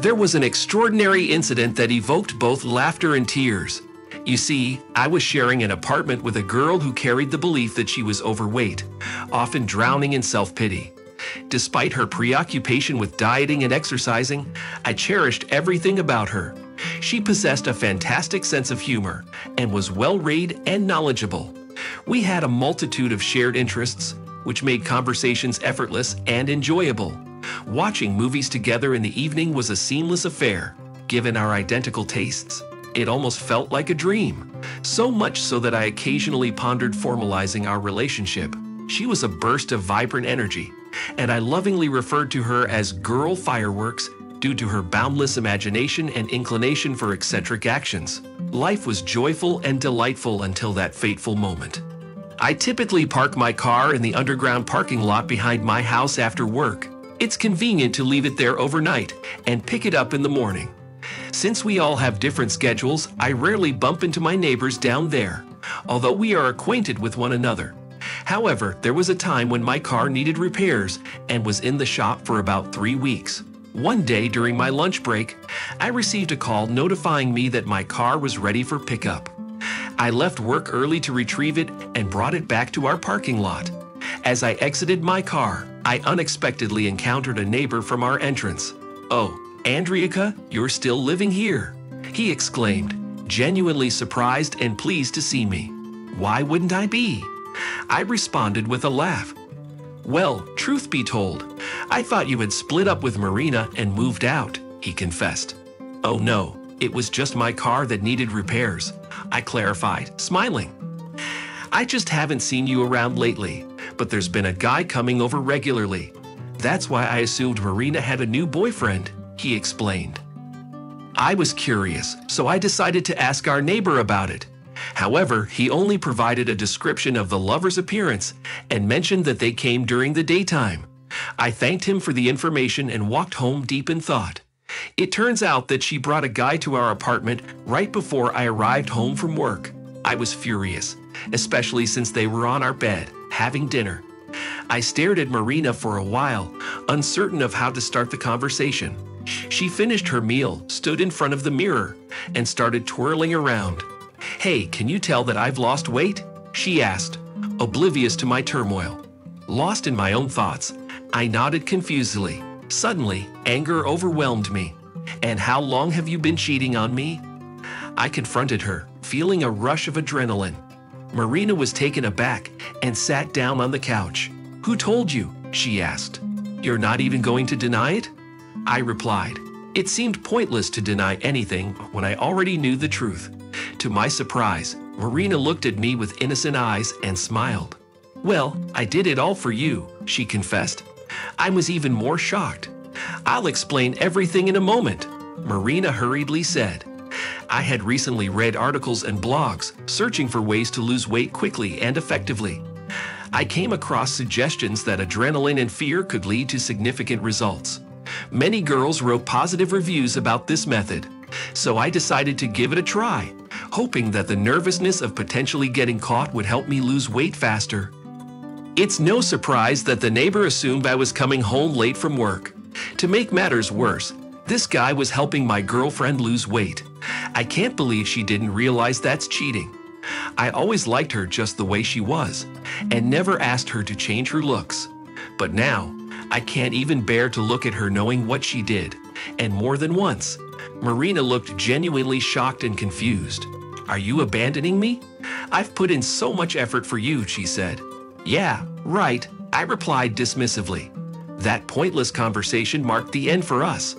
There was an extraordinary incident that evoked both laughter and tears. You see, I was sharing an apartment with a girl who carried the belief that she was overweight, often drowning in self-pity. Despite her preoccupation with dieting and exercising, I cherished everything about her. She possessed a fantastic sense of humor and was well-read and knowledgeable. We had a multitude of shared interests, which made conversations effortless and enjoyable. Watching movies together in the evening was a seamless affair. Given our identical tastes, it almost felt like a dream, so much so that I occasionally pondered formalizing our relationship. She was a burst of vibrant energy, and I lovingly referred to her as Girl Fireworks due to her boundless imagination and inclination for eccentric actions. Life was joyful and delightful until that fateful moment. I typically park my car in the underground parking lot behind my house after work. It's convenient to leave it there overnight and pick it up in the morning. Since we all have different schedules, I rarely bump into my neighbors down there, although we are acquainted with one another. However, there was a time when my car needed repairs and was in the shop for about 3 weeks. One day during my lunch break, I received a call notifying me that my car was ready for pickup. I left work early to retrieve it and brought it back to our parking lot. As I exited my car, I unexpectedly encountered a neighbor from our entrance. "Oh, Andriika, you're still living here," he exclaimed, genuinely surprised and pleased to see me. "Why wouldn't I be?" I responded with a laugh. "Well, truth be told, I thought you had split up with Marina and moved out," he confessed. "Oh no, it was just my car that needed repairs," I clarified, smiling. "I just haven't seen you around lately, but there's been a guy coming over regularly. That's why I assumed Marina had a new boyfriend," he explained. I was curious, so I decided to ask our neighbor about it. However, he only provided a description of the lover's appearance and mentioned that they came during the daytime. I thanked him for the information and walked home deep in thought. It turns out that she brought a guy to our apartment right before I arrived home from work. I was furious, especially since they were on our bed, having dinner. I stared at Marina for a while, uncertain of how to start the conversation. She finished her meal, stood in front of the mirror, and started twirling around. "Hey, can you tell that I've lost weight?" she asked, oblivious to my turmoil. Lost in my own thoughts, I nodded confusedly. Suddenly, anger overwhelmed me. "And how long have you been cheating on me?" I confronted her, feeling a rush of adrenaline. Marina was taken aback and sat down on the couch. "Who told you?" she asked. "You're not even going to deny it?" I replied. It seemed pointless to deny anything when I already knew the truth. To my surprise, Marina looked at me with innocent eyes and smiled. "Well, I did it all for you," she confessed. I was even more shocked. "I'll explain everything in a moment," Marina hurriedly said. I had recently read articles and blogs searching for ways to lose weight quickly and effectively. I came across suggestions that adrenaline and fear could lead to significant results. Many girls wrote positive reviews about this method, so I decided to give it a try, hoping that the nervousness of potentially getting caught would help me lose weight faster. It's no surprise that the neighbor assumed I was coming home late from work. To make matters worse, this guy was helping my girlfriend lose weight. I can't believe she didn't realize that's cheating. I always liked her just the way she was, and never asked her to change her looks. But now, I can't even bear to look at her knowing what she did, and more than once. Marina looked genuinely shocked and confused. "Are you abandoning me? I've put in so much effort for you," she said. "Yeah, right," I replied dismissively. That pointless conversation marked the end for us.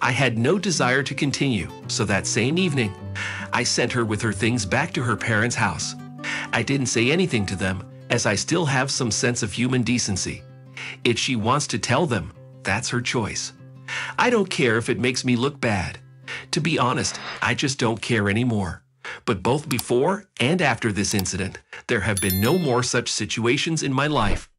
I had no desire to continue, so that same evening, I sent her with her things back to her parents' house. I didn't say anything to them, as I still have some sense of human decency. If she wants to tell them, that's her choice. I don't care if it makes me look bad. To be honest, I just don't care anymore. But both before and after this incident, there have been no more such situations in my life.